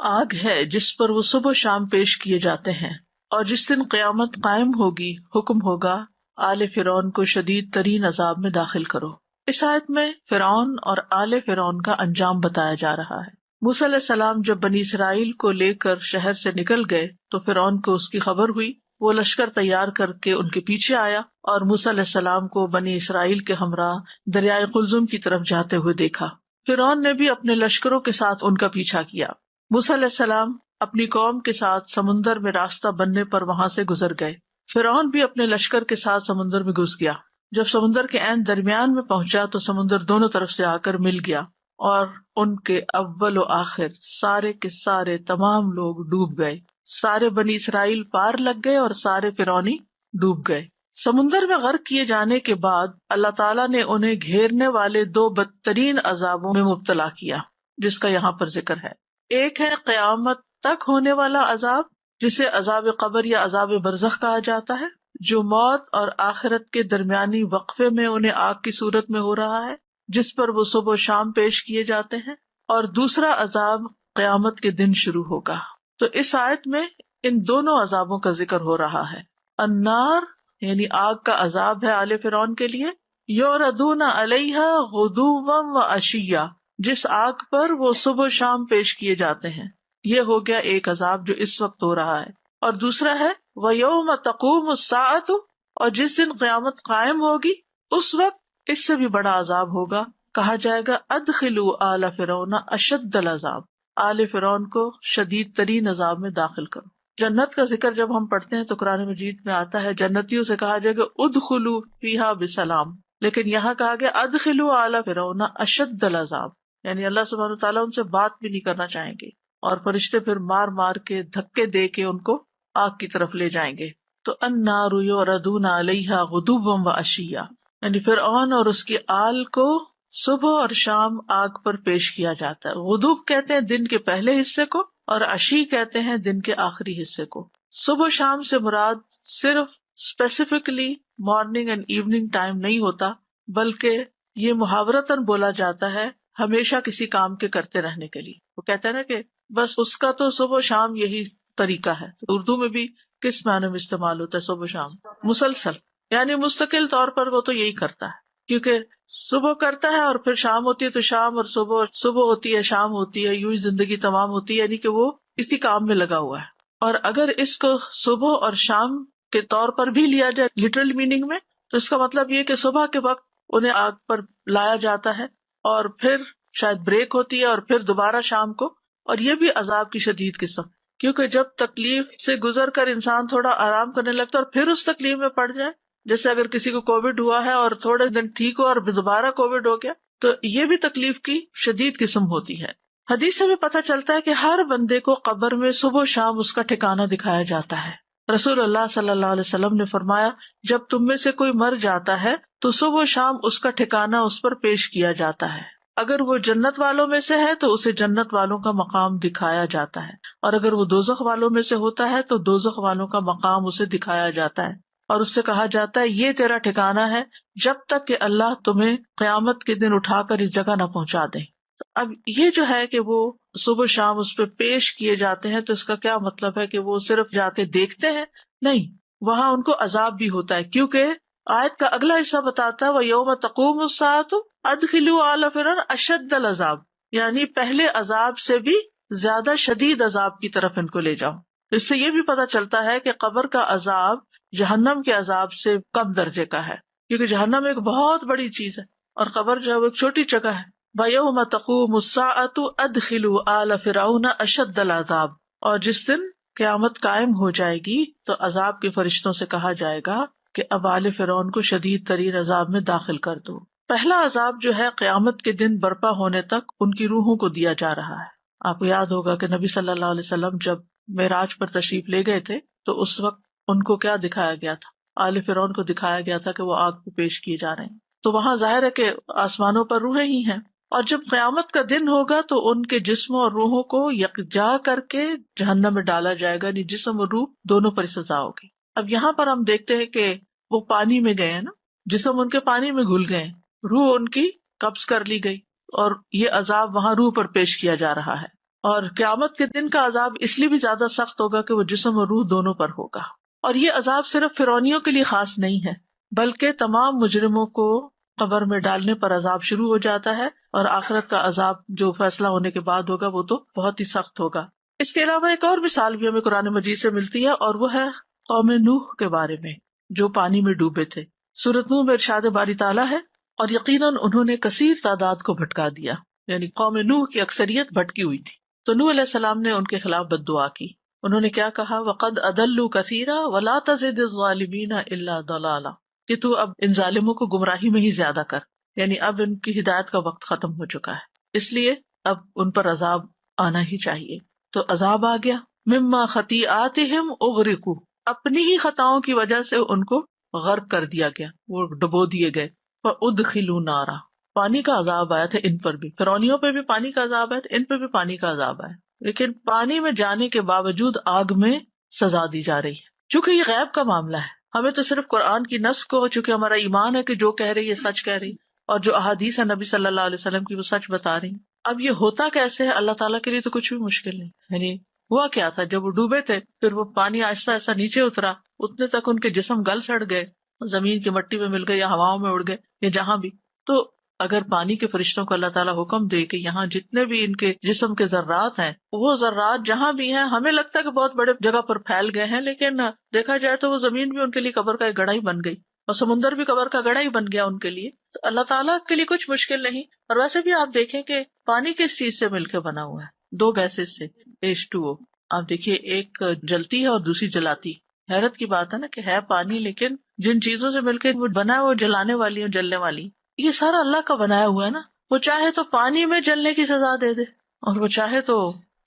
آگ ہے جس پر وہ صبح شام پیش کیے جاتے ہیں، اور جس دن قیامت قائم ہوگی حکم ہوگا آل فرعون کو شدید ترین عذاب میں داخل کرو۔ اس آیت میں فرعون اور آل فرعون کا انجام بتایا جا رہا ہے۔ موسیٰ علیہ السلام جب بنی اسرائیل کو لے کر شہر سے نکل گئے تو فرعون کو اس کی خبر ہوئی، وہ لشکر تیار کر کے ان کے پیچھے آیا اور موسیٰ علیہ السلام کو بنی اسرائیل کے ہمراہ دریائے قلزم کی طرف جاتے ہوئے دیکھا۔ فرعون نے بھی اپنے لشکروں کے ساتھ ان کا پیچھا کیا۔ موسیٰ علیہ السلام اپنی قوم کے ساتھ سمندر میں راستہ بننے پر وہاں سے گزر گئے۔ فرعون بھی اپنے لشکر کے ساتھ سمندر میں گھس گیا۔ جب سمندر کے عین درمیان میں پہنچا تو سمندر دونوں طرف سے آ کر مل گیا اور ان کے اول و آخر سارے کے سارے تمام لوگ ڈوب گئے۔ سارے بنی اسرائیل پار لگ گئے اور سارے فرعونی ڈوب گئے۔ سمندر میں غرق کیے جانے کے بعد اللہ تعالیٰ نے انہیں گھیرنے والے دو بدترین عذابوں میں مبتلا کیا جس کا یہاں پر ذکر ہے۔ ایک ہے قیامت تک ہونے والا عذاب جسے عذاب قبر یا عذاب برزخ کہا جاتا ہے، جو موت اور آخرت کے درمیانی وقفے میں انہیں آگ کی صورت میں ہو رہا ہے، جس پر وہ صبح و شام پیش کیے جاتے ہیں۔ اور دوسرا عذاب قیامت کے دن شروع ہوگا۔ تو اس آیت میں ان دونوں عذابوں کا ذکر ہو رہا ہے۔ النار یعنی آگ کا عذاب ہے آل فرعون کے لیے، یعرضون علیہا غدوا وعشیا، جس آگ پر وہ صبح و شام پیش کیے جاتے ہیں۔ یہ ہو گیا ایک عذاب جو اس وقت ہو رہا ہے۔ اور دوسرا ہے وَيَوْمَ تَقُومُ السَّاعَةُ، اور جس دن قیامت قائم ہوگی اس وقت اس سے بھی بڑا عذاب ہوگا، کہا جائے گا ادخلوا آل فرعون اشد العذاب، آل فرعون کو شدید ترین عذاب میں داخل کرو۔ جنت کا ذکر جب ہم پڑھتے ہیں تو قرآن مجید میں آتا ہے جنتیوں سے کہا جائے گا ادخلوا فیہا بسلام، لیکن یہاں کہا گیا ادخلوا آل فرعون اشد العذاب، یعنی اللہ سبحانہ وتعالیٰ ان سے بات بھی نہیں کرنا چاہیں گے اور فرشتے پھر مار مار کے دھکے دے کے ان کو آگ کی طرف لے جائیں گے۔ تو النار یعرضون علیہا غدوا وعشیا، یعنی فرعون اور اس کی آل کو صبح اور شام آگ پر پیش کیا جاتا ہے۔ غدوب کہتے ہیں دن کے پہلے حصے کو اور عشی کہتے ہیں دن کے آخری حصے کو۔ صبح شام سے مراد صرف specifically morning and evening time نہیں ہوتا، بلکہ یہ محاورتاً بولا جاتا ہے ہمیشہ کسی کام کے کرتے رہنے کے لیے۔ وہ کہتے ہیں نا کہ بس اس کا تو صبح و شام یہی طریقہ ہے۔ اردو میں بھی کس معنی میں استعمال ہوتا ہے صبح و شام؟ مسلسل، یعنی مستقل طور پر وہ تو یہی کرتا ہے، کیونکہ صبح کرتا ہے اور پھر شام ہوتی ہے تو شام، اور صبح ہوتی ہے شام ہوتی ہے، یوں ہی زندگی تمام ہوتی ہے، یعنی کہ وہ اسی کام میں لگا ہوا ہے۔ اور اگر اس کو صبح اور شام کے طور پر بھی لیا جائے لٹرل میننگ میں، تو اس کا مطلب یہ کہ صبح کے وقت انہیں آگ پر لایا جاتا ہے اور پھر شاید بریک ہوتی ہے اور پھر دوبارہ شام کو، اور یہ بھی عذاب کی شدید قسم، کیونکہ جب تکلیف سے گزر کر انسان تھوڑا آرام کرنے لگتا ہے اور پھر اس تکلیف میں پڑ جائے، جیسے اگر کسی کو کووڈ ہوا ہے اور تھوڑے دن ٹھیک ہو اور دوبارہ کووڈ ہو گیا، تو یہ بھی تکلیف کی شدید قسم ہوتی ہے۔ حدیث سے بھی پتہ چلتا ہے کہ ہر بندے کو قبر میں صبح و شام اس کا ٹھکانہ دکھایا جاتا ہے۔ رسول اللہ صلی اللہ علیہ وسلم نے فرمایا جب تم میں سے کوئی مر جاتا ہے تو صبح و شام اس کا ٹھکانہ اس پر پیش کیا جاتا ہے۔ اگر وہ جنت والوں میں سے ہے تو اسے جنت والوں کا مقام دکھایا جاتا ہے، اور اگر وہ دوزخ والوں میں سے ہوتا ہے تو دوزخ والوں کا مقام اسے دکھایا جاتا ہے، اور اس سے کہا جاتا ہے یہ تیرا ٹھکانہ ہے جب تک کہ اللہ تمہیں قیامت کے دن اٹھا کر اس جگہ نہ پہنچا دے۔ اب یہ جو ہے کہ وہ صبح شام اس پہ پیش کیے جاتے ہیں، تو اس کا کیا مطلب ہے کہ وہ صرف جا کے دیکھتے ہیں؟ نہیں، وہاں ان کو عذاب بھی ہوتا ہے، کیونکہ آیت کا اگلا حصہ بتاتا ہے وَيَوْمَ تَقُومُ السَّاعَةُ أَدْخِلُوا آلَ فِرْعَوْنَ أَشَدَّ الْعَذَابِ، یعنی پہلے عذاب سے بھی زیادہ شدید عذاب کی طرف ان کو لے جاؤ۔ اس سے یہ بھی پتہ چلتا ہے کہ قبر کا عذاب جہنم کے عذاب سے کم درجے کا ہے، کیونکہ جہنم ایک بہت بڑی چیز ہے اور قبر جو ہے وہ ایک چھوٹی جگہ ہے۔ وَيَوْمَ تَقُومُ السَّاعَةُ أَدْخِلُوا آلَ فِرْعَوْنَ أَشَدَّ الْعَذَابِ، اور جس دن قیامت قائم ہو جائے گی تو عذاب کے فرشتوں سے کہا جائے گا کہ اب آل فرعون کو شدید ترین عذاب میں داخل کر دو۔ پہلا عذاب جو ہے قیامت کے دن برپا ہونے تک ان کی روحوں کو دیا جا رہا ہے۔ آپ کو یاد ہوگا کہ نبی صلی اللہ علیہ وسلم جب معراج پر تشریف لے گئے تھے تو اس وقت ان کو کیا دکھایا گیا تھا؟ آل فرعون کو دکھایا گیا تھا کہ وہ آگ پہ پیش کیے جا رہے ہیں۔ تو وہاں ظاہر ہے کہ آسمانوں پر روحیں ہی ہیں، اور جب قیامت کا دن ہوگا تو ان کے جسموں اور روحوں کو یکجا کر کے جہنم میں ڈالا جائے گا، یعنی جسم اور روح دونوں پر سزا ہوگی۔ اب یہاں پر ہم دیکھتے ہیں کہ وہ پانی میں گئے ہیں نا، جسم ان کے پانی میں گھل گئے، روح ان کی قبض کر لی گئی، اور یہ عذاب وہاں روح پر پیش کیا جا رہا ہے۔ اور قیامت کے دن کا عذاب اس لیے بھی زیادہ سخت ہوگا کہ وہ جسم اور روح دونوں پر ہوگا. اور یہ عذاب صرف فرعونیوں کے لیے خاص نہیں ہے بلکہ تمام مجرموں کو قبر میں ڈالنے پر عذاب شروع ہو جاتا ہے، اور آخرت کا عذاب جو فیصلہ ہونے کے بعد ہوگا وہ تو بہت ہی سخت ہوگا. اس کے علاوہ ایک اور مثال بھی ہمیں قرآن مجید سے ملتی ہے، اور وہ ہے قوم نوح کے بارے میں جو پانی میں ڈوبے تھے. سورۃ نوح میں ارشاد باری تعالیٰ ہے، اور یقیناً انہوں نے کثیر تعداد کو بھٹکا دیا، یعنی قوم نوح کی اکثریت بھٹکی ہوئی تھی. تو نوح علیہ السلام نے ان کے خلاف بد دعا کی. انہوں نے کیا کہا؟ وَقَدْ أَضَلُّوا كَثِيرًا وَلَا تَزِدِ الظَّالِمِينَ إِلَّا ضَلَالًا، کہ تو اب ان ظالموں کو گمراہی میں ہی زیادہ کر، یعنی اب ان کی ہدایت کا وقت ختم ہو چکا ہے، اس لیے اب ان پر عذاب آنا ہی چاہیے. تو عذاب آ گیا. مما خطیئاتہم اغرقوا، اپنی ہی خطاؤں کی وجہ سے ان کو غرق کر دیا گیا، وہ ڈبو دیے گئے. فَأُدْخِلُوا نَارًا، پانی کا عذاب آیا تھا ان پر بھی، فرعونیوں پہ بھی پانی کا عذاب آیا تھا، ان پہ بھی پانی کا عذاب آیا، لیکن پانی میں جانے کے باوجود آگ میں سزا دی جا رہی ہے. چونکہ یہ غیب کا معاملہ ہے، ہمیں تو صرف قرآن کی نص کو، چونکہ ہمارا ایمان ہے کہ جو کہہ رہی ہے سچ کہہ رہی، اور جو احادیث ہے نبی صلی اللہ علیہ وسلم کی وہ سچ بتا رہی. اب یہ ہوتا کیسے ہے؟ اللہ تعالیٰ کے لیے تو کچھ بھی مشکل نہیں. یعنی ہوا کیا تھا، جب وہ ڈوبے تھے پھر وہ پانی آہستہ آہستہ نیچے اترا، اتنے تک ان کے جسم گل سڑ گئے، زمین کی مٹی میں مل گئے یا ہواؤں میں اڑ گئے یا جہاں بھی. تو اگر پانی کے فرشتوں کو اللہ تعالیٰ حکم دے کہ یہاں جتنے بھی ان کے جسم کے ذرات ہیں، وہ ذرات جہاں بھی ہیں، ہمیں لگتا ہے کہ بہت بڑے جگہ پر پھیل گئے ہیں، لیکن دیکھا جائے تو وہ زمین بھی ان کے لیے قبر کا ایک گڑھا ہی بن گئی، اور سمندر بھی قبر کا گڑھا ہی بن گیا ان کے لیے. تو اللہ تعالیٰ کے لیے کچھ مشکل نہیں. اور ویسے بھی آپ دیکھیں کہ پانی کس چیز سے مل کے بنا ہوا ہے؟ دو گیسز سے، H2O. آپ دیکھیے ایک جلتی ہے اور دوسری جلاتی. حیرت کی بات ہے نا کہ ہے پانی، لیکن جن چیزوں سے مل کے وہ بنا ہے وہ جلانے والی اور جلنے والی. یہ سارا اللہ کا بنایا ہوا ہے نا. وہ چاہے تو پانی میں جلنے کی سزا دے دے، اور وہ چاہے تو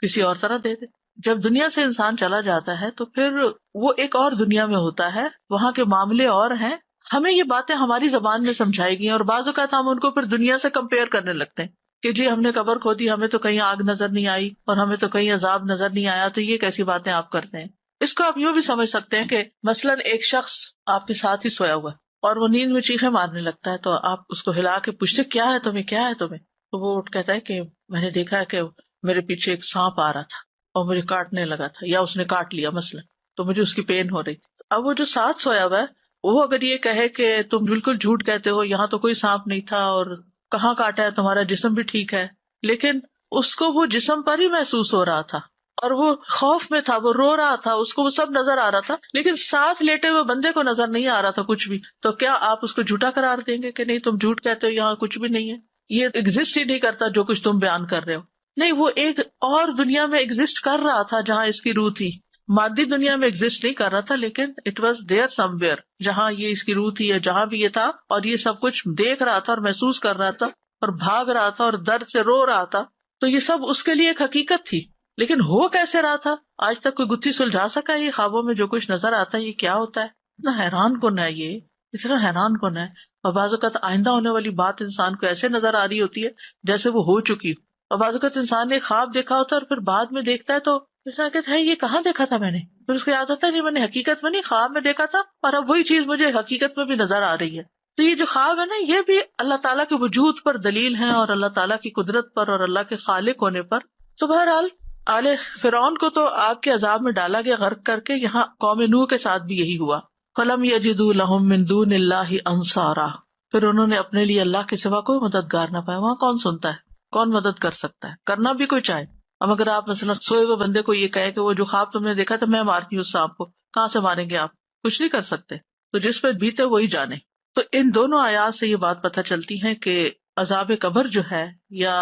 کسی اور طرح دے دے. جب دنیا سے انسان چلا جاتا ہے تو پھر وہ ایک اور دنیا میں ہوتا ہے، وہاں کے معاملے اور ہیں. ہمیں یہ باتیں ہماری زبان میں سمجھائی گئی، اور بعض اوقات ہم ان کو پھر دنیا سے کمپیئر کرنے لگتے ہیں کہ جی ہم نے قبر کھودی، ہمیں تو کہیں آگ نظر نہیں آئی اور ہمیں تو کہیں عذاب نظر نہیں آیا، تو یہ کیسی باتیں آپ کرتے ہیں. اس کو آپ یوں بھی سمجھ سکتے ہیں کہ مثلاً ایک شخص آپ کے ساتھ ہی سویا ہوا اور وہ نیند میں چیخیں مارنے لگتا ہے، تو آپ اس کو ہلا کے پوچھتے کیا ہے تمہیں، کیا ہے تمہیں؟ تو وہ کہتا ہے کہ میں نے دیکھا ہے کہ میرے پیچھے ایک سانپ آ رہا تھا اور مجھے کاٹنے لگا تھا، یا اس نے کاٹ لیا مثلاً، تو مجھے اس کی پین ہو رہی تھی. اب وہ جو ساتھ سویا ہوا ہے وہ اگر یہ کہے کہ تم بالکل جھوٹ کہتے ہو، یہاں تو کوئی سانپ نہیں تھا اور کہاں کاٹا ہے، تمہارا جسم بھی ٹھیک ہے، لیکن اس کو وہ جسم پر ہی محسوس ہو رہا تھا اور وہ خوف میں تھا، وہ رو رہا تھا، اس کو وہ سب نظر آ رہا تھا، لیکن ساتھ لیٹے ہوئے بندے کو نظر نہیں آ رہا تھا کچھ بھی. تو کیا آپ اس کو جھوٹا قرار دیں گے کہ نہیں تم جھوٹ کہتے ہو، یہاں کچھ بھی نہیں ہے، یہ ایگزسٹ ہی نہیں کرتا جو کچھ تم بیان کر رہے ہو؟ نہیں، وہ ایک اور دنیا میں ایگزسٹ کر رہا تھا جہاں اس کی روح تھی. مادی دنیا میں ایگزسٹ نہیں کر رہا تھا، لیکن it was there some where, جہاں یہ اس کی روح تھی یا جہاں بھی یہ تھا، اور یہ سب کچھ دیکھ رہا تھا اور محسوس کر رہا تھا اور بھاگ رہا تھا اور درد سے رو رہا تھا. تو یہ سب اس کے لیے ایک حقیقت تھی، لیکن ہو کیسے رہا تھا آج تک کوئی گتھی سلجھا سکا؟ یہ خوابوں میں جو کچھ نظر آتا ہے یہ کیا ہوتا ہے؟ اتنا حیران کن ہے، یہ اتنا حیران کن ہے. اور بعض اوقات آئندہ ہونے والی بات انسان کو ایسے نظر آ رہی ہوتی ہے جیسے وہ ہو چکی ہو، اور بعض اوقات انسان نے خواب دیکھا ہوتا ہے اور پھر بعد میں دیکھتا ہے تو کہتا ہے یہ کہاں دیکھا تھا میں نے، پھر اس کو یاد ہوتا ہے نہیں میں نے حقیقت میں نہیں، خواب میں دیکھا تھا، اور اب وہی چیز مجھے حقیقت میں بھی نظر آ رہی ہے. تو یہ جو خواب ہے نا، یہ بھی اللہ تعالیٰ کے وجود پر دلیل ہے اور اللہ تعالیٰ کی قدرت پر اور اللہ کے خالق ہونے پر. تو بہرحال آل فرعون کو تو آگ کے عذاب میں ڈالا گیا غرق کر کے. یہاں قوم نوح کے ساتھ بھی یہی ہوا. فَلَمْ يَجِدُوا لَهُم مِّن دُونِ اللَّهِ أَنصَارًا، پھر انہوں نے اپنے لیے اللہ کے سوا کوئی مددگار نہ پایا. وہاں کون سنتا ہے، کون مدد کر سکتا ہے، کرنا بھی کوئی چاہے. اب اگر آپ مثلا سوئے ہوئے بندے کو یہ کہے کہ وہ جو خواب تم نے دیکھا تھا میں مارتی ہوں اس سانپ کو، کہاں سے ماریں گے آپ؟ کچھ نہیں کر سکتے. تو جس پہ بیتے وہی جانے. تو ان دونوں آیات سے یہ بات پتہ چلتی ہے کہ عذاب قبر جو ہے یا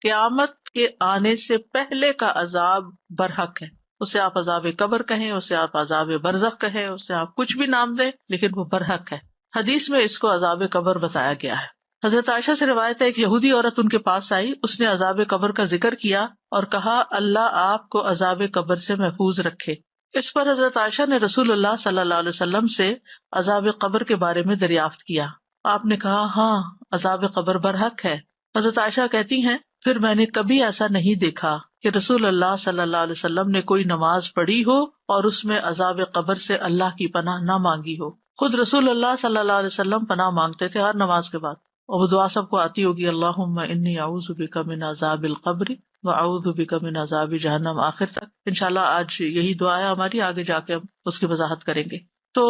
قیامت کے آنے سے پہلے کا عذاب برحق ہے. اسے آپ عذاب قبر کہیں، اسے آپ عذاب برزخ کہیں، اسے آپ کچھ بھی نام دیں، لیکن وہ برحق ہے. حدیث میں اس کو عذاب قبر بتایا گیا ہے. حضرت عائشہ سے روایت ہے ایک یہودی عورت ان کے پاس آئی، اس نے عذاب قبر کا ذکر کیا اور کہا اللہ آپ کو عذاب قبر سے محفوظ رکھے. اس پر حضرت عائشہ نے رسول اللہ صلی اللہ علیہ وسلم سے عذاب قبر کے بارے میں دریافت کیا. آپ نے کہا ہاں عذاب قبر برحق ہے. حضرت عائشہ کہتی ہیں پھر میں نے کبھی ایسا نہیں دیکھا کہ رسول اللہ صلی اللہ علیہ وسلم نے کوئی نماز پڑھی ہو اور اس میں عذاب قبر سے اللہ کی پناہ نہ مانگی ہو. خود رسول اللہ صلی اللہ علیہ وسلم پناہ مانگتے تھے ہر نماز کے بعد، اور وہ دعا سب کو آتی ہوگی اللہم انی اعوذ بک من عذاب القبر وَأَعُوذُ بِكَ مِنْ عَذَابِ جہنم، آخر تک. انشاءاللہ آج یہی دعا ہے ہماری، آگے جا کے ہم اس کی وضاحت کریں گے. تو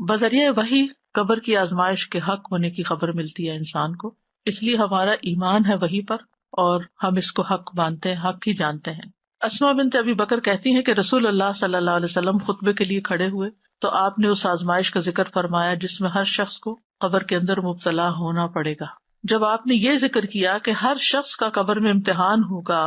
بذریعہ وحی قبر کی آزمائش کے حق ہونے کی خبر ملتی ہے انسان کو، اس لیے ہمارا ایمان ہے وحی پر اور ہم اس کو حق مانتے ہیں، حق ہی جانتے ہیں. اسماء بنت ابی بکر کہتی ہیں کہ رسول اللہ صلی اللہ علیہ وسلم خطبے کے لیے کھڑے ہوئے تو آپ نے اس آزمائش کا ذکر فرمایا جس میں ہر شخص کو قبر کے اندر مبتلا ہونا پڑے گا. جب آپ نے یہ ذکر کیا کہ ہر شخص کا قبر میں امتحان ہوگا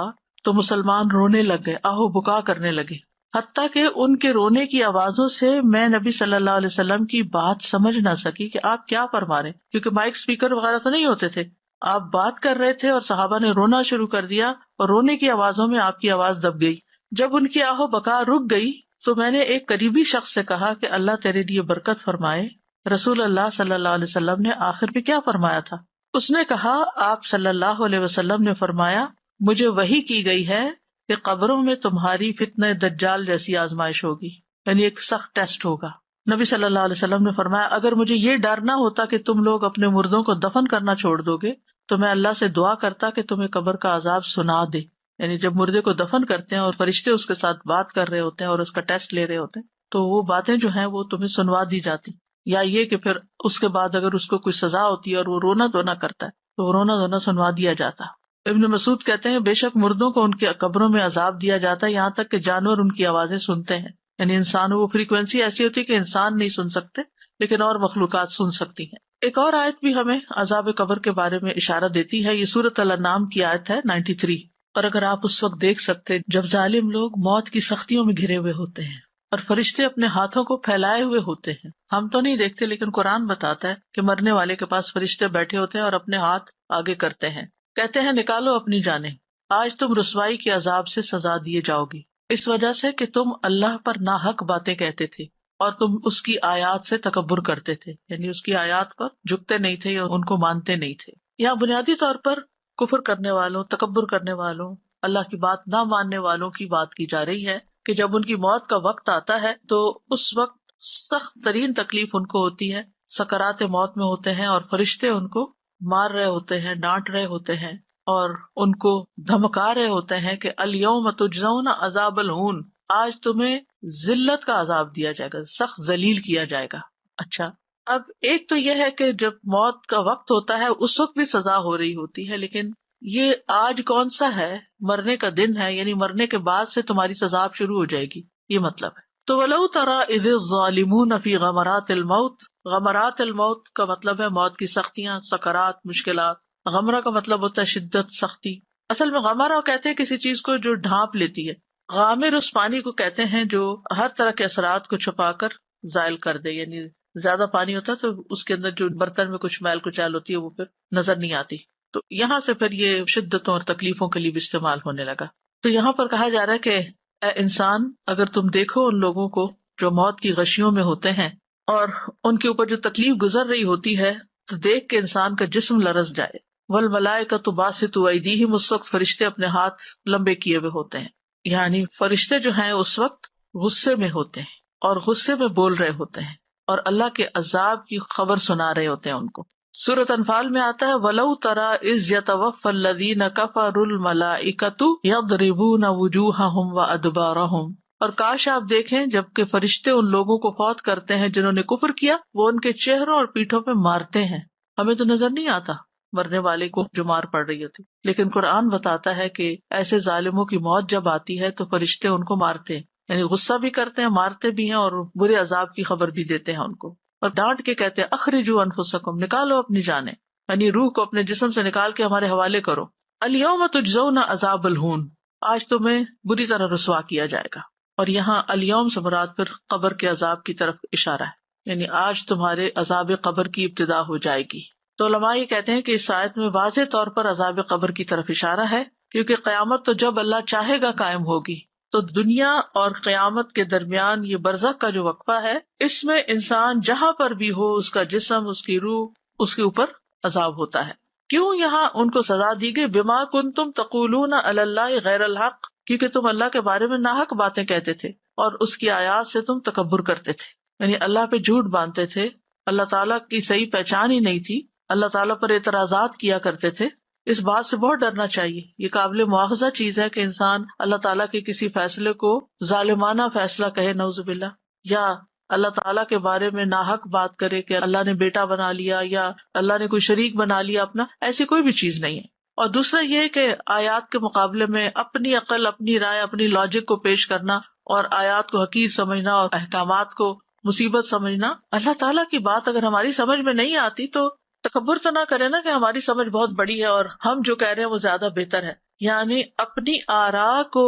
تو مسلمان رونے لگے، آہو بکا کرنے لگے، حتیٰ کہ ان کے رونے کی آوازوں سے میں نبی صلی اللہ علیہ وسلم کی بات سمجھ نہ سکی کہ آپ کیا فرما رہے، کیونکہ مائک اسپیکر وغیرہ تو نہیں ہوتے تھے. آپ بات کر رہے تھے اور صحابہ نے رونا شروع کر دیا اور رونے کی آوازوں میں آپ کی آواز دب گئی. جب ان کی آہو بکا رک گئی تو میں نے ایک قریبی شخص سے کہا کہ اللہ تیرے لیے برکت فرمائے. رسول اللہ صلی اللہ علیہ وسلم نے آخر میں کیا فرمایا تھا؟ اس نے کہا آپ صلی اللہ علیہ وسلم نے فرمایا مجھے وحی کی گئی ہے کہ قبروں میں تمہاری فتنہ دجال جیسی آزمائش ہوگی، یعنی ایک سخت ٹیسٹ ہوگا. نبی صلی اللہ علیہ وسلم نے فرمایا اگر مجھے یہ ڈر نہ ہوتا کہ تم لوگ اپنے مردوں کو دفن کرنا چھوڑ دو گے تو میں اللہ سے دعا کرتا کہ تمہیں قبر کا عذاب سنا دے. یعنی جب مردے کو دفن کرتے ہیں اور فرشتے اس کے ساتھ بات کر رہے ہوتے ہیں اور اس کا ٹیسٹ لے رہے ہوتے ہیں تو وہ باتیں جو ہیں وہ تمہیں سنوا دی جاتی، یا یہ کہ پھر اس کے بعد اگر اس کو کوئی سزا ہوتی ہے اور وہ رونا دھونا کرتا ہے تو وہ رونا دھونا سنوا دیا جاتا. ابن مسعود کہتے ہیں بے شک مردوں کو ان کے قبروں میں عذاب دیا جاتا ہے یہاں تک کہ جانور ان کی آوازیں سنتے ہیں. یعنی انسان وہ فریکوینسی ایسی ہوتی ہے کہ انسان نہیں سن سکتے لیکن اور مخلوقات سن سکتی ہیں. ایک اور آیت بھی ہمیں عذاب قبر کے بارے میں اشارہ دیتی ہے، یہ سورۃ الانعام کی آیت ہے 93. اور اگر آپ اس وقت دیکھ سکتے جب ظالم لوگ موت کی سختیوں میں گھرے ہوئے ہوتے ہیں اور فرشتے اپنے ہاتھوں کو پھیلائے ہوئے ہوتے ہیں، ہم تو نہیں دیکھتے لیکن قرآن بتاتا ہے کہ مرنے والے کے پاس فرشتے بیٹھے ہوتے ہیں اور اپنے ہاتھ آگے کرتے ہیں، کہتے ہیں نکالو اپنی جانیں، آج تم رسوائی کے عذاب سے سزا دیے جاؤ گی اس وجہ سے کہ تم اللہ پر ناحق باتیں کہتے تھے اور تم اس کی آیات سے تکبر کرتے تھے. یعنی اس کی آیات پر جھکتے نہیں تھے یا ان کو مانتے نہیں تھے. یہاں بنیادی طور پر کفر کرنے والوں، تکبر کرنے والوں، اللہ کی بات نہ ماننے والوں کی بات کی جا رہی ہے کہ جب ان کی موت کا وقت آتا ہے تو اس وقت سخت ترین تکلیف ان کو ہوتی ہے، سکرات موت میں ہوتے ہیں اور فرشتے ان کو مار رہے ہوتے ہیں، ڈانٹ رہے ہوتے ہیں اور ان کو دھمکا رہے ہوتے ہیں کہ الیوم تجزون عذاب الہون، آج تمہیں ذلت کا عذاب دیا جائے گا، سخت ذلیل کیا جائے گا. اچھا، اب ایک تو یہ ہے کہ جب موت کا وقت ہوتا ہے اس وقت بھی سزا ہو رہی ہوتی ہے، لیکن یہ آج کون سا ہے؟ مرنے کا دن ہے، یعنی مرنے کے بعد سے تمہاری سزا شروع ہو جائے گی، یہ مطلب ہے. تو وَلَوْ تَرَىٰ إِذِ الظَّالِمُونَ فِي غَمَرَاتِ الْمَوْتِ، غمرات الموت کا مطلب ہے موت کی سختیاں، سکرات، مشکلات. غمرہ کا مطلب ہوتا ہے شدت، سختی. اصل میں غمرہ کہتے ہیں کسی چیز کو جو ڈھانپ لیتی ہے. غامر اس پانی کو کہتے ہیں جو ہر طرح کے اثرات کو چھپا کر زائل کر دے، یعنی زیادہ پانی ہوتا ہے تو اس کے اندر جو برتن میں کچھ میل کچیل ہوتی ہے وہ پھر نظر نہیں آتی. تو یہاں سے پھر یہ شدتوں اور تکلیفوں کے لیے بھی استعمال ہونے لگا. تو یہاں پر کہا جا رہا ہے کہ اے انسان اگر تم دیکھو ان لوگوں کو جو موت کی غشیوں میں ہوتے ہیں اور ان کے اوپر جو تکلیف گزر رہی ہوتی ہے تو دیکھ کے انسان کا جسم لرز جائے. والملائکۃ باسطوا ایدیہم، اس وقت فرشتے اپنے ہاتھ لمبے کیے ہوئے ہوتے ہیں، یعنی فرشتے جو ہیں اس وقت غصے میں ہوتے ہیں اور غصے میں بول رہے ہوتے ہیں اور اللہ کے عذاب کی خبر سنا رہے ہوتے ہیں ان کو. سورۃ انفال میں آتا ہے وَلَوْ تَرَىٰ إِذْ يَتَوَفَّى الَّذِينَ كَفَرُوا الْمَلَائِكَةُ يَضْرِبُونَ وُجُوهَهُمْ وَأَدْبَارَهُمْ، اور کاش آپ دیکھیں جبکہ فرشتے ان لوگوں کو فوت کرتے ہیں جنہوں نے کفر کیا، وہ ان کے چہروں اور پیٹھوں پہ مارتے ہیں. ہمیں تو نظر نہیں آتا مرنے والے کو جو مار پڑ رہی ہوتی، لیکن قرآن بتاتا ہے کہ ایسے ظالموں کی موت جب آتی ہے تو فرشتے ان کو مارتے ہیں، یعنی غصہ بھی کرتے ہیں، مارتے بھی ہیں اور برے عذاب کی خبر بھی دیتے ہیں ان کو. اور ڈانٹ کے کہتے ہیں اخرجوا انفسکم، نکالو اپنی جانیں، یعنی روح کو اپنے جسم سے نکال کے ہمارے حوالے کرو. الیوم تجزون عذاب الہون، آج تمہیں بری طرح رسوا کیا جائے گا. اور یہاں الیوم سے مراد پھر قبر کے عذاب کی طرف اشارہ ہے، یعنی آج تمہارے عذاب قبر کی ابتدا ہو جائے گی. تو علماء یہ کہتے ہیں کہ اس آیت میں واضح طور پر عذاب قبر کی طرف اشارہ ہے، کیونکہ قیامت تو جب اللہ چاہے گا قائم ہوگی. تو دنیا اور قیامت کے درمیان یہ برزخ کا جو وقفہ ہے، اس میں انسان جہاں پر بھی ہو اس کا جسم، اس کی روح، اس کے اوپر عذاب ہوتا ہے. کیوں یہاں ان کو سزا دی گئی؟ بما کنتم تقولون علی اللہ غیر الحق، کیونکہ تم اللہ کے بارے میں ناحق باتیں کہتے تھے اور اس کی آیات سے تم تکبر کرتے تھے، یعنی اللہ پہ جھوٹ باندھتے تھے، اللہ تعالیٰ کی صحیح پہچان ہی نہیں تھی، اللہ تعالیٰ پر اعتراضات کیا کرتے تھے. اس بات سے بہت ڈرنا چاہیے. یہ قابل مواخذہ چیز ہے کہ انسان اللہ تعالیٰ کے کسی فیصلے کو ظالمانہ فیصلہ کہے، نعوذ باللہ، یا اللہ تعالیٰ کے بارے میں ناحق بات کرے کہ اللہ نے بیٹا بنا لیا یا اللہ نے کوئی شریک بنا لیا اپنا. ایسی کوئی بھی چیز نہیں ہے. اور دوسرا یہ کہ آیات کے مقابلے میں اپنی عقل، اپنی رائے، اپنی لاجک کو پیش کرنا اور آیات کو حقیر سمجھنا اور احکامات کو مصیبت سمجھنا. اللہ تعالیٰ کی بات اگر ہماری سمجھ میں نہیں آتی تو تکبر تو نہ کرے نا کہ ہماری سمجھ بہت بڑی ہے اور ہم جو کہہ رہے ہیں وہ زیادہ بہتر ہے. یعنی اپنی آراء کو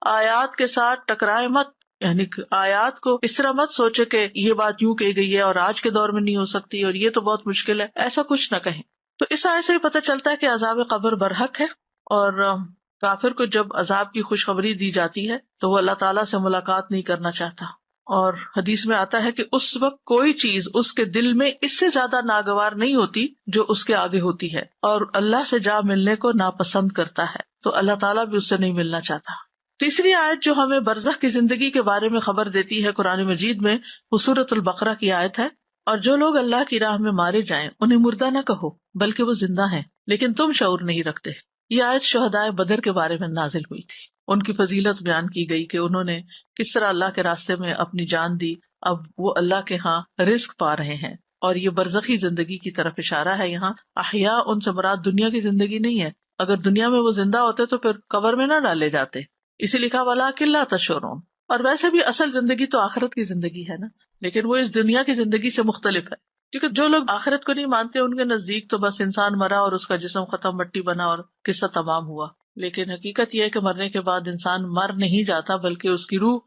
آیات کے ساتھ ٹکرائے مت. یعنی آیات کو اس طرح مت سوچے کہ یہ بات یوں کہی گئی ہے اور آج کے دور میں نہیں ہو سکتی اور یہ تو بہت مشکل ہے، ایسا کچھ نہ کہیں. تو اس آیت سے ہی پتہ چلتا ہے کہ عذاب قبر برحق ہے، اور کافر کو جب عذاب کی خوشخبری دی جاتی ہے تو وہ اللہ تعالیٰ سے ملاقات نہیں کرنا چاہتا. اور حدیث میں آتا ہے کہ اس وقت کوئی چیز اس کے دل میں اس سے زیادہ ناگوار نہیں ہوتی جو اس کے آگے ہوتی ہے، اور اللہ سے جا ملنے کو ناپسند کرتا ہے، تو اللہ تعالیٰ بھی اس سے نہیں ملنا چاہتا. تیسری آیت جو ہمیں برزخ کی زندگی کے بارے میں خبر دیتی ہے قرآن مجید میں، وہ سورۃ البقرہ کی آیت ہے. اور جو لوگ اللہ کی راہ میں مارے جائیں انہیں مردہ نہ کہو بلکہ وہ زندہ ہیں لیکن تم شعور نہیں رکھتے. یہ آیت شہدائے بدر کے بارے میں نازل ہوئی تھی. ان کی فضیلت بیان کی گئی کہ انہوں نے کس طرح اللہ کے راستے میں اپنی جان دی. اب وہ اللہ کے ہاں رزق پا رہے ہیں، اور یہ برزخی زندگی کی طرف اشارہ ہے. یہاں احیاء ان سے مراد دنیا کی زندگی نہیں ہے. اگر دنیا میں وہ زندہ ہوتے تو پھر قبر میں نہ ڈالے جاتے، اسی لکھا وَلَٰكِن لَا تَشْعُرُونَ. اور ویسے بھی اصل زندگی تو آخرت کی زندگی ہے نا، لیکن وہ اس دنیا کی زندگی سے مختلف ہے. کیونکہ جو لوگ آخرت کو نہیں مانتے ان کے نزدیک تو بس انسان مرا اور اس کا جسم ختم، مٹی بنا اور قصہ تمام ہوا. لیکن حقیقت یہ ہے کہ مرنے کے بعد انسان مر نہیں جاتا، بلکہ اس کی روح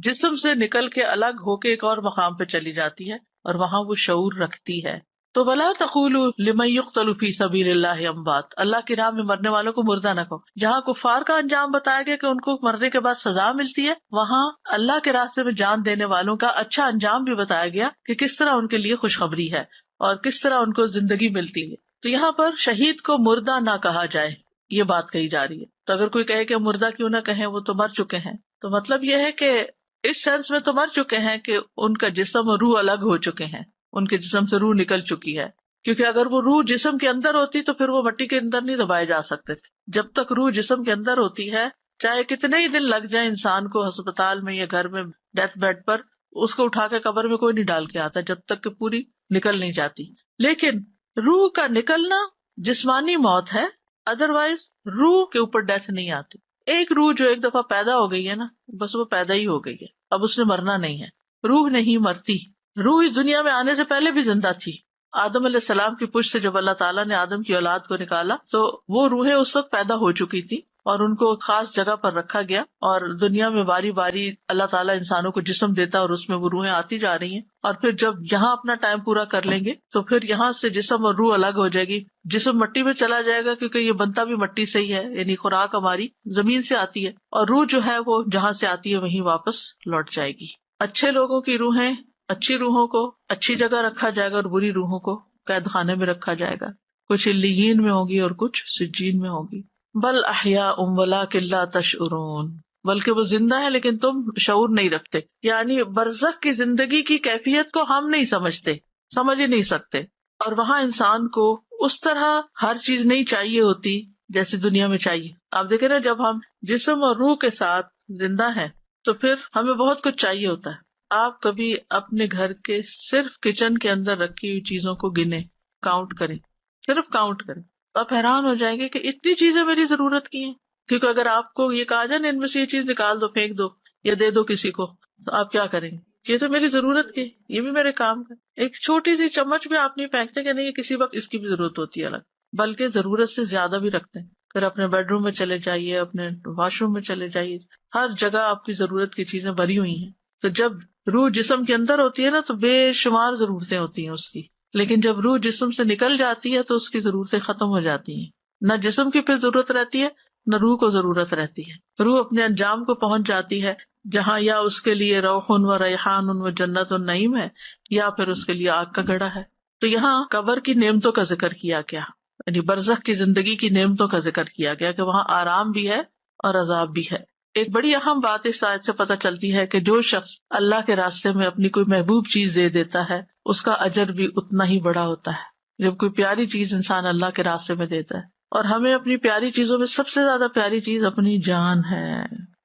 جسم سے نکل کے الگ ہو کے ایک اور مقام پہ چلی جاتی ہے اور وہاں وہ شعور رکھتی ہے. تو وَلَا تَقُولُوا لِمَن يُقْتَلُ فِي سَبِيلِ اللَّهِ أَمْوَاتٌ، اللہ کی راہ میں مرنے والوں کو مردہ نہ کہو. جہاں کفار کا انجام بتایا گیا کہ ان کو مرنے کے بعد سزا ملتی ہے، وہاں اللہ کے راستے میں جان دینے والوں کا اچھا انجام بھی بتایا گیا کہ کس طرح ان کے لیے خوشخبری ہے اور کس طرح ان کو زندگی ملتی ہے. تو یہاں پر شہید کو مردہ نہ کہا جائے، یہ بات کہی جا رہی ہے. تو اگر کوئی کہے کہ مردہ کیوں نہ کہیں، وہ تو مر چکے ہیں، تو مطلب یہ ہے کہ اس سینس میں تو مر چکے ہیں کہ ان کا جسم اور روح الگ ہو چکے ہیں، ان کے جسم سے روح نکل چکی ہے. کیونکہ اگر وہ روح جسم کے اندر ہوتی تو پھر وہ مٹی کے اندر نہیں دبائے جا سکتے تھے. جب تک روح جسم کے اندر ہوتی ہے، چاہے کتنے ہی دن لگ جائیں انسان کو ہسپتال میں یا گھر میں ڈیتھ بیڈ پر، اس کو اٹھا کے قبر میں کوئی نہیں ڈال کے آتا جب تک کہ پوری نکل نہیں جاتی. لیکن روح کا نکلنا جسمانی موت ہے، ادروائز روح کے اوپر ڈیتھ نہیں آتی. ایک روح جو ایک دفعہ پیدا ہو گئی ہے نا، بس وہ پیدا ہی ہو گئی ہے، اب اس نے مرنا نہیں ہے. روح نہیں مرتی. روح اس دنیا میں آنے سے پہلے بھی زندہ تھی. آدم علیہ السلام کی پشت سے جب اللہ تعالیٰ نے آدم کی اولاد کو نکالا تو وہ روحیں اس وقت پیدا ہو چکی تھی اور ان کو خاص جگہ پر رکھا گیا، اور دنیا میں باری باری اللہ تعالیٰ انسانوں کو جسم دیتا اور اس میں وہ روحیں آتی جا رہی ہیں. اور پھر جب یہاں اپنا ٹائم پورا کر لیں گے تو پھر یہاں سے جسم اور روح الگ ہو جائے گی. جسم مٹی میں چلا جائے گا کیونکہ یہ بنتا بھی مٹی سے ہی ہے، یعنی خوراک ہماری زمین سے آتی ہے، اور روح جو ہے وہ جہاں سے آتی ہے وہیں واپس لوٹ جائے گی. اچھے لوگوں کی روحیں، اچھی روحوں کو اچھی جگہ رکھا جائے گا اور بری روحوں کو قید خانے میں رکھا جائے گا. کچھ علیین میں ہوگی اور کچھ سجین میں ہوگی. بل احیاء ولکن لا تشعرون، بلکہ وہ زندہ ہے لیکن تم شعور نہیں رکھتے. یعنی برزخ کی زندگی کی کیفیت کو ہم نہیں سمجھتے، سمجھ ہی نہیں سکتے. اور وہاں انسان کو اس طرح ہر چیز نہیں چاہیے ہوتی جیسے دنیا میں چاہیے. آپ دیکھیں نا، جب ہم جسم اور روح کے ساتھ زندہ ہیں تو پھر ہمیں بہت کچھ چاہیے ہوتا ہے. آپ کبھی اپنے گھر کے صرف کچن کے اندر رکھی ہوئی چیزوں کو گنے، کاؤنٹ کریں، صرف کاؤنٹ کریں، تو آپ حیران ہو جائیں گے کہ اتنی چیزیں میری ضرورت کی ہیں. کیونکہ اگر آپ کو یہ کہا جائے نا ان میں سے یہ چیز نکال دو، پھینک دو یا دے دو کسی کو، تو آپ کیا کریں گے؟ یہ تو میری ضرورت کی، یہ بھی میرے کام کا. ایک چھوٹی سی چمچ بھی آپ نہیں پھینکتے کہ نہیں یہ کسی وقت اس کی بھی ضرورت ہوتی ہے الگ، بلکہ ضرورت سے زیادہ بھی رکھتے ہیں. پھر اپنے بیڈ روم میں چلے جائیے، اپنے واش روم میں چلے جائیے، ہر جگہ آپ کی ضرورت کی چیزیں بھری ہوئی ہیں. تو جب روح جسم کے اندر ہوتی ہے نا تو بے شمار ضرورتیں ہوتی ہیں اس کی، لیکن جب روح جسم سے نکل جاتی ہے تو اس کی ضرورتیں ختم ہو جاتی ہیں. نہ جسم کی پھر ضرورت رہتی ہے نہ روح کو ضرورت رہتی ہے. روح اپنے انجام کو پہنچ جاتی ہے جہاں یا اس کے لیے روح و ریحان و جنت النعیم ہے، یا پھر اس کے لیے آگ کا گڑھا ہے. تو یہاں قبر کی نعمتوں کا ذکر کیا گیا، یعنی برزخ کی زندگی کی نعمتوں کا ذکر کیا گیا کہ وہاں آرام بھی ہے اور عذاب بھی ہے. ایک بڑی اہم بات اس آیت سے پتہ چلتی ہے کہ جو شخص اللہ کے راستے میں اپنی کوئی محبوب چیز دے دیتا ہے اس کا اجر بھی اتنا ہی بڑا ہوتا ہے. جب کوئی پیاری چیز انسان اللہ کے راستے میں دیتا ہے اور ہمیں اپنی پیاری چیزوں میں سب سے زیادہ پیاری چیز اپنی جان ہے،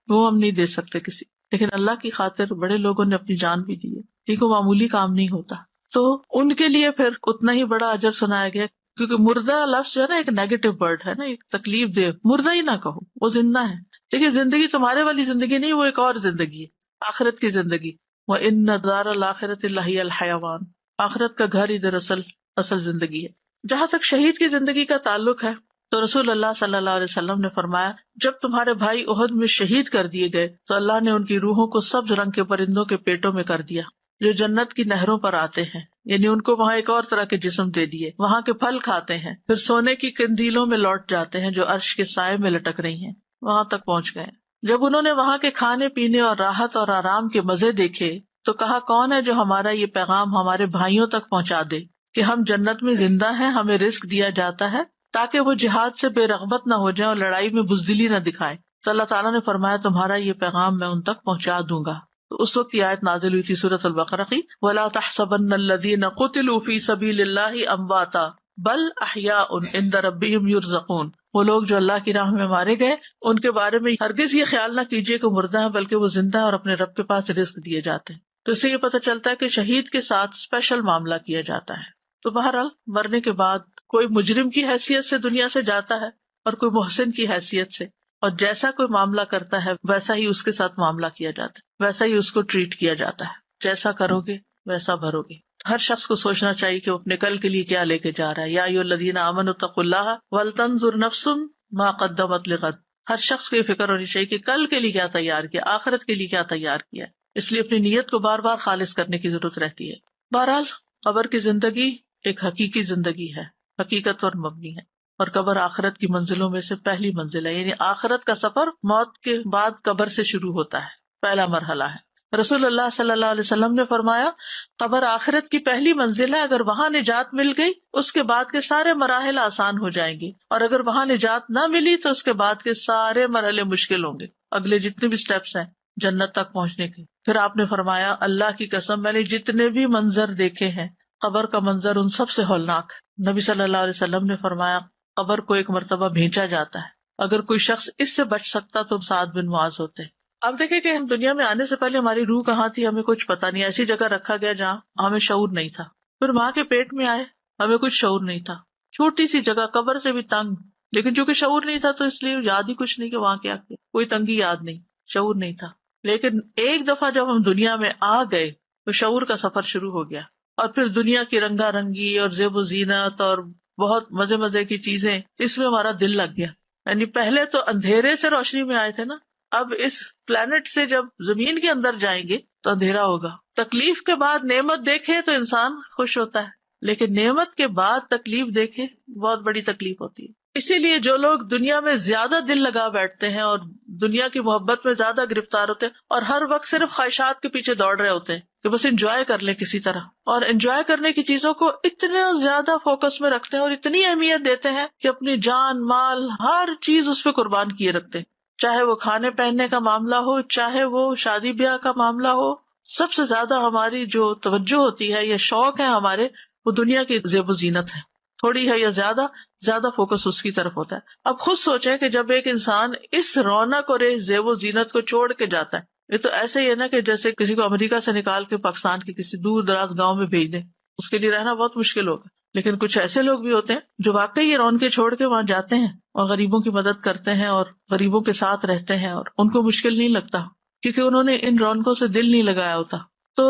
وہ ہم نہیں دے سکتے کسی، لیکن اللہ کی خاطر بڑے لوگوں نے اپنی جان بھی دی ہے، ٹھیک ہے، معمولی کام نہیں ہوتا، تو ان کے لیے پھر اتنا ہی بڑا اجر سنایا گیا، کیونکہ مردہ لفظ جو ہے نا ایک نیگیٹو ورڈ ہے نا، ایک تکلیف دہ، مردہ ہی نہ کہو، وہ زندہ ہے، لیکن زندگی تمہارے والی زندگی نہیں، وہ ایک اور زندگی ہے، آخرت کی زندگی، وَإِنَّ دَارَ الْآخِرَةِ لَهِيَ الْحَيَوَانُ، آخرت کا گھر ہی دراصل اصل زندگی ہے۔ جہاں تک شہید کی زندگی کا تعلق ہے تو رسول اللہ صلی اللہ علیہ وسلم نے فرمایا، جب تمہارے بھائی احد میں شہید کر دیے گئے تو اللہ نے ان کی روحوں کو سبز رنگ کے پرندوں کے پیٹوں میں کر دیا جو جنت کی نہروں پر آتے ہیں، یعنی ان کو وہاں ایک اور طرح کے جسم دے دیے، وہاں کے پھل کھاتے ہیں، پھر سونے کی قندیلوں میں لوٹ جاتے ہیں جو عرش کے سائے میں لٹک رہی ہیں، وہاں تک پہنچ گئے۔ جب انہوں نے وہاں کے کھانے پینے اور راحت اور آرام کے مزے دیکھے تو کہا، کون ہے جو ہمارا یہ پیغام ہمارے بھائیوں تک پہنچا دے کہ ہم جنت میں زندہ ہیں، ہمیں رزق دیا جاتا ہے تاکہ وہ جہاد سے بے رغبت نہ ہو جائیں اور لڑائی میں بزدلی نہ دکھائیں۔ تو اللہ تعالیٰ نے فرمایا، تمہارا یہ پیغام میں ان تک پہنچا دوں گا۔ تو اس وقت یہ آیت نازل ہوئی تھی سورۃ البقرہ کی، وَلَا تَحْسَبَنَّ الَّذِينَ قُتِلُوا فِي سَبِيلِ اللَّهِ أَمْوَاتًا بَلْ أَحْيَاءٌ عِندَ رَبِّهِمْ يُرْزَقُونَ، وہ لوگ جو اللہ کی راہ میں مارے گئے ان کے بارے میں ہرگز یہ خیال نہ کیجیے کہ مردہ ہیں، بلکہ وہ زندہ ہیں اور اپنے رب کے پاس رزق دیے جاتے ہیں۔ تو اس سے یہ پتہ چلتا ہے کہ شہید کے ساتھ اسپیشل معاملہ کیا جاتا ہے۔ تو بہرحال مرنے کے بعد کوئی مجرم کی حیثیت سے دنیا سے جاتا ہے اور کوئی محسن کی حیثیت سے، اور جیسا کوئی معاملہ کرتا ہے ویسا ہی اس کے ساتھ معاملہ کیا جاتا ہے، ویسا ہی اس کو ٹریٹ کیا جاتا ہے، جیسا کرو گے ویسا بھرو گے۔ ہر شخص کو سوچنا چاہیے کہ وہ اپنے کل کے لیے کیا لے کے جا رہا ہے۔ یا ایھا الذین آمنوا اتقوا اللہ ولتنظر نفس ما قدمت لغد، ہر شخص کو یہ فکر ہونی چاہیے کہ کل کے لیے کیا تیار کیا، آخرت کے لیے کیا تیار کیا، اس لیے اپنی نیت کو بار بار خالص کرنے کی ضرورت رہتی ہے۔ بہرحال قبر کی زندگی ایک حقیقی زندگی ہے، حقیقت پر مبنی ہے، اور قبر آخرت کی منزلوں میں سے پہلی منزل ہے، یعنی آخرت کا سفر موت کے بعد قبر سے شروع ہوتا ہے، پہلا مرحلہ ہے۔ رسول اللہ صلی اللہ علیہ وسلم نے فرمایا، قبر آخرت کی پہلی منزل ہے، اگر وہاں نجات مل گئی اس کے بعد کے سارے مراحل آسان ہو جائیں گے، اور اگر وہاں نجات نہ ملی تو اس کے بعد کے سارے مرحلے مشکل ہوں گے، اگلے جتنے بھی سٹیپس ہیں جنت تک پہنچنے کے۔ پھر آپ نے فرمایا، اللہ کی قسم میں نے جتنے بھی منظر دیکھے ہیں قبر کا منظر ان سب سے ہولناک ہے۔ نبی صلی اللہ علیہ وسلم نے فرمایا، قبر کو ایک مرتبہ بھیجا جاتا ہے، اگر کوئی شخص اس سے بچ سکتا تو سعد بن معاذ ہوتے۔ اب دیکھیں کہ ہم دنیا میں آنے سے پہلے ہماری روح کہاں تھی ہمیں کچھ پتا نہیں، ایسی جگہ رکھا گیا جہاں ہمیں شعور نہیں تھا، پھر ماں کے پیٹ میں آئے ہمیں کچھ شعور نہیں تھا، چھوٹی سی جگہ قبر سے بھی تنگ، لیکن چونکہ شعور نہیں تھا تو اس لیے یاد ہی کچھ نہیں کہ وہاں کیا کیا، کوئی تنگی یاد نہیں، شعور نہیں تھا۔ لیکن ایک دفعہ جب ہم دنیا میں آ گئے تو شعور کا سفر شروع ہو گیا، اور پھر دنیا کی رنگا رنگی اور زیب و زینت اور بہت مزے مزے کی چیزیں، اس میں ہمارا دل لگ گیا۔ یعنی پہلے تو اندھیرے سے روشنی میں آئے تھے نا، اب اس پلانٹ سے جب زمین کے اندر جائیں گے تو اندھیرا ہوگا۔ تکلیف کے بعد نعمت دیکھے تو انسان خوش ہوتا ہے، لیکن نعمت کے بعد تکلیف دیکھے بہت بڑی تکلیف ہوتی ہے۔ اسی لیے جو لوگ دنیا میں زیادہ دل لگا بیٹھتے ہیں اور دنیا کی محبت میں زیادہ گرفتار ہوتے ہیں اور ہر وقت صرف خواہشات کے پیچھے دوڑ رہے ہوتے ہیں کہ بس انجوائے کر لیں کسی طرح، اور انجوائے کرنے کی چیزوں کو اتنا زیادہ فوکس میں رکھتے ہیں اور اتنی اہمیت دیتے ہیں کہ اپنی جان مال ہر چیز اس پہ قربان کیے رکھتے ہیں، چاہے وہ کھانے پہننے کا معاملہ ہو، چاہے وہ شادی بیاہ کا معاملہ ہو۔ سب سے زیادہ ہماری جو توجہ ہوتی ہے یا شوق ہے ہمارے، وہ دنیا کی زیب و زینت ہے، تھوڑی ہے یا زیادہ فوکس اس کی طرف ہوتا ہے۔ اب خود سوچیں کہ جب ایک انسان اس رونق اور اس زیب و زینت کو چھوڑ کے جاتا ہے، یہ تو ایسے ہی ہے نا کہ جیسے کسی کو امریکہ سے نکال کے پاکستان کے کسی دور دراز گاؤں میں بھیج دیں، اس کے لیے رہنا بہت مشکل ہوگا۔ لیکن کچھ ایسے لوگ بھی ہوتے ہیں جو واقعی یہ رونقیں چھوڑ کے وہاں جاتے ہیں اور غریبوں کی مدد کرتے ہیں اور غریبوں کے ساتھ رہتے ہیں، اور ان کو مشکل نہیں لگتا کیونکہ انہوں نے ان رونقوں سے دل نہیں لگایا ہوتا۔ تو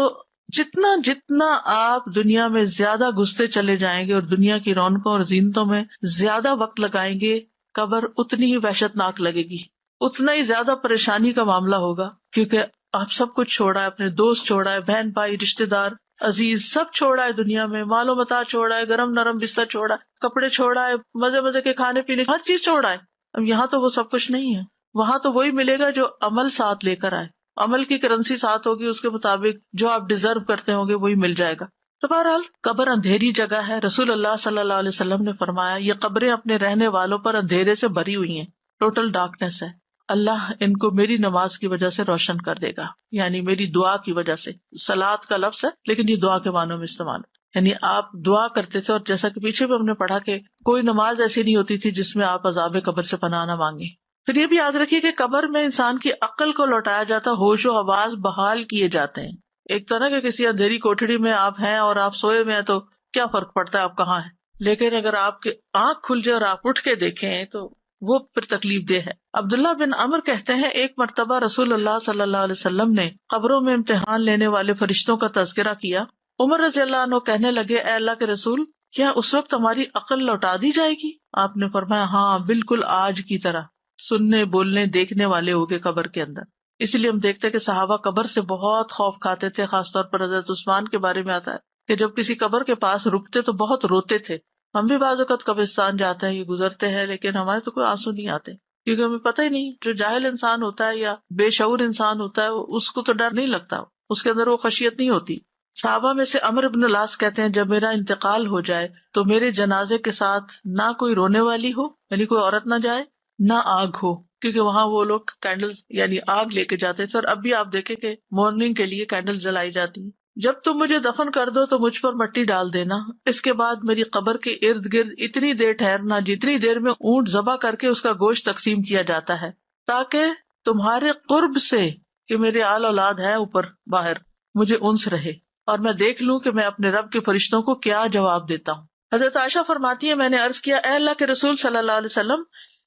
جتنا آپ دنیا میں زیادہ گھستے چلے جائیں گے اور دنیا کی رونقوں اور زینتوں میں زیادہ وقت لگائیں گے، قبر اتنی ہی وحشت ناک لگے گی، اتنا ہی زیادہ پریشانی کا معاملہ ہوگا، کیونکہ آپ سب کچھ چھوڑا ہے، اپنے دوست چھوڑا ہے، بہن بھائی رشتے دار عزیز سب چھوڑا ہے، دنیا میں مال و متاع چھوڑا ہے، گرم نرم بستر چھوڑا ہے، کپڑے چھوڑا ہے، مزے مزے کے کھانے پینے ہر چیز چھوڑا ہے۔ اب یہاں تو وہ سب کچھ نہیں ہے، وہاں تو وہی ملے گا جو عمل ساتھ لے کر آئے، عمل کی کرنسی ساتھ ہوگی، اس کے مطابق جو آپ ڈیزرو کرتے ہوں گے وہی مل جائے گا۔ تو بہرحال قبر اندھیری جگہ ہے۔ رسول اللہ صلی اللہ علیہ وسلم نے فرمایا، یہ قبریں اپنے رہنے والوں پر اندھیرے سے بھری ہوئی ہیں، ٹوٹل ڈارکنیس ہے، اللہ ان کو میری نماز کی وجہ سے روشن کر دے گا، یعنی میری دعا کی وجہ سے۔ صلاۃ کا لفظ ہے لیکن یہ دعا کے معنوں میں استعمال ہے، یعنی آپ دعا کرتے تھے، اور جیسا کہ پیچھے بھی ہم نے پڑھا کہ کوئی نماز ایسی نہیں ہوتی تھی جس میں آپ عذاب قبر سے پناہ نہ مانگیں۔ پھر یہ بھی یاد رکھیے کہ قبر میں انسان کی عقل کو لوٹایا جاتا، ہوش و حواس بحال کیے جاتے ہیں۔ ایک تو نا کہ کسی اندھیری کوٹڑی میں آپ ہیں اور آپ سوئے ہوئے ہیں تو کیا فرق پڑتا ہے آپ کہاں ہیں، لیکن اگر آپ کی آنکھ کھل جائے اور آپ اٹھ کے دیکھیں تو وہ پھر تکلیف دہ ہے۔ عبداللہ بن عمر کہتے ہیں ایک مرتبہ رسول اللہ صلی اللہ علیہ وسلم نے قبروں میں امتحان لینے والے فرشتوں کا تذکرہ کیا۔ عمر رضی اللہ عنہ کہنے لگے، اے اللہ کے رسول، کیا اس وقت ہماری عقل لوٹا دی جائے گی؟ آپ نے فرمایا، ہاں بالکل آج کی طرح سننے بولنے دیکھنے والے ہوگے قبر کے اندر۔ اسی لیے ہم دیکھتے ہیں کہ صحابہ قبر سے بہت خوف کھاتے تھے، خاص طور پر حضرت عثمان کے بارے میں آتا ہے کہ جب کسی قبر کے پاس رکتے تو بہت روتے تھے۔ ہم بھی بعض اوقات قبرستان جاتے ہیں، یہ گزرتے ہیں، لیکن ہمارے تو کوئی آنسو نہیں آتے، کیونکہ ہمیں پتہ ہی نہیں، جو جاہل انسان ہوتا ہے یا بے شعور انسان ہوتا ہے اس کو تو ڈر نہیں لگتا، اس کے اندر وہ خشیت نہیں ہوتی۔ صحابہ میں سے عمرو بن العاص کہتے ہیں جب میرا انتقال ہو جائے تو میرے جنازے کے ساتھ نہ کوئی رونے والی ہو، یعنی کوئی عورت نہ جائے، نہ آگ ہو، کیونکہ وہاں وہ لوگ کینڈلز یعنی آگ لے کے جاتے تھے، اور اب بھی آپ دیکھیں کہ مارننگ کے لیے کینڈل جلائی جاتی ہیں۔ جب تم مجھے دفن کر دو تو مجھ پر مٹی ڈال دینا، اس کے بعد میری قبر کے ارد گرد اتنی دیر ٹھہرنا جتنی دیر میں اونٹ ذبح کر کے اس کا گوشت تقسیم کیا جاتا ہے، تاکہ تمہارے قرب سے کہ میرے آل اولاد ہے اوپر باہر مجھے انس رہے، اور میں دیکھ لوں کہ میں اپنے رب کے فرشتوں کو کیا جواب دیتا ہوں۔ حضرت عائشہ فرماتی ہے میں نے عرض کیا، اے اللہ کے رسول صلی اللہ علیہ وسلم،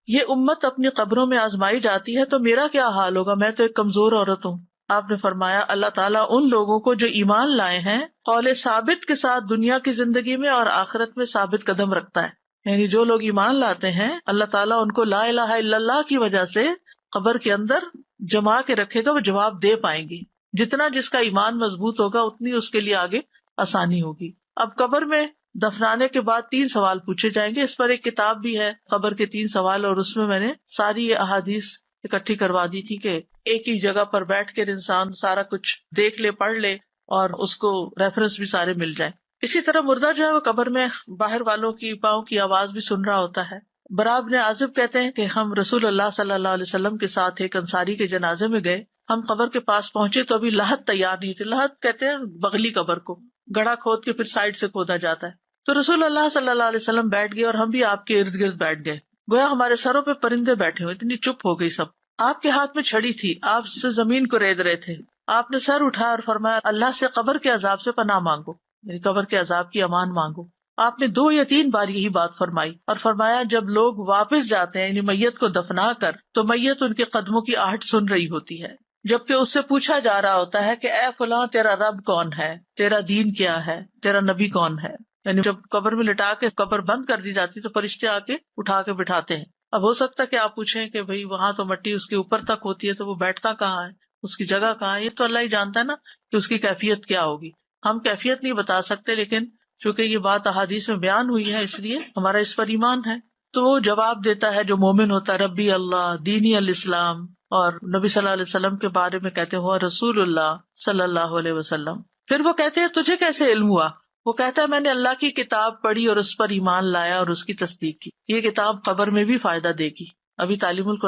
یہ امت اپنی قبروں میں آزمائی جاتی ہے تو میرا کیا حال ہوگا، میں تو ایک کمزور عورت ہوں۔ آپ نے فرمایا، اللہ تعالیٰ ان لوگوں کو جو ایمان لائے ہیں قول ثابت کے ساتھ دنیا کی زندگی میں اور آخرت میں ثابت قدم رکھتا ہے، یعنی جو لوگ ایمان لاتے ہیں اللہ تعالیٰ ان کو لا الہ الا اللہ کی وجہ سے قبر کے اندر جما کے رکھے گا، وہ جواب دے پائیں گے۔ جتنا جس کا ایمان مضبوط ہوگا اتنی اس کے لیے آگے آسانی ہوگی۔ اب قبر میں دفنانے کے بعد 3 سوال پوچھے جائیں گے، اس پر ایک کتاب بھی ہے قبر کے 3 سوال، اور اس میں میں نے ساری یہ احادیث اکٹھی کروا دی تھی کہ ایک ہی جگہ پر بیٹھ کر انسان سارا کچھ دیکھ لے، پڑھ لے، اور اس کو ریفرنس بھی سارے مل جائیں۔ اسی طرح مردہ جو ہے وہ قبر میں باہر والوں کی پاؤں کی آواز بھی سن رہا ہوتا ہے۔ برا بن عازب کہتے ہیں کہ ہم رسول اللہ صلی اللہ علیہ وسلم کے ساتھ ایک انصاری کے جنازے میں گئے، ہم قبر کے پاس پہنچے تو ابھی لحد تیار نہیں تھی۔ لحد کہتے ہیں بغلی قبر کو، گڑھا کھود کے پھر سائڈ سے کھودا جاتا ہے۔ تو رسول اللہ صلی اللہ علیہ وسلم بیٹھ گئے اور ہم بھی آپ کے ارد گرد بیٹھ گئے، گویا ہمارے سروں پہ پرندے بیٹھے ہوئے، اتنی چپ ہو گئی سب۔ آپ کے ہاتھ میں چھڑی تھی، آپ سے زمین کو رید رہے تھے، آپ نے سر اٹھایا اور فرمایا اللہ سے قبر کے عذاب سے پناہ مانگو، یعنی قبر کے عذاب کی امان مانگو۔ آپ نے 2 یا 3 بار یہی بات فرمائی اور فرمایا جب لوگ واپس جاتے ہیں یعنی میت کو دفنا کر تو میت ان کے قدموں کی آہٹ سن رہی ہوتی ہے، جبکہ اس سے پوچھا جا رہا ہوتا ہے کہ اے فلاں تیرا رب کون ہے، تیرا دین کیا ہے، تیرا نبی کون ہے۔ یعنی جب قبر میں لٹا کے قبر بند کر دی جاتی تو فرشتے آ کے اٹھا کے بٹھاتے ہیں۔ اب ہو سکتا ہے کہ آپ پوچھیں کہ بھئی وہاں تو مٹی اس کے اوپر تک ہوتی ہے تو وہ بیٹھتا کہاں ہے، اس کی جگہ کہاں ہے؟ یہ تو اللہ ہی جانتا ہے نا کہ اس کی کیفیت کیا ہوگی، ہم کیفیت نہیں بتا سکتے، لیکن چونکہ یہ بات احادیث میں بیان ہوئی ہے اس لیے ہمارا اس پر ایمان ہے۔ تو وہ جواب دیتا ہے جو مومن ہوتا ہے، ربی اللہ دینی الاسلام، اور نبی صلی اللہ علیہ وسلم کے بارے میں کہتے ہیں رسول اللہ صلی اللہ علیہ وسلم۔ پھر وہ کہتے ہیں تجھے کیسے علم ہوا؟ وہ کہتا ہے میں نے اللہ کی کتاب پڑھی اور اس پر ایمان لایا اور اس کی تصدیق کی۔ یہ کتاب قبر میں بھی فائدہ دے گی۔ ابھی تعلیم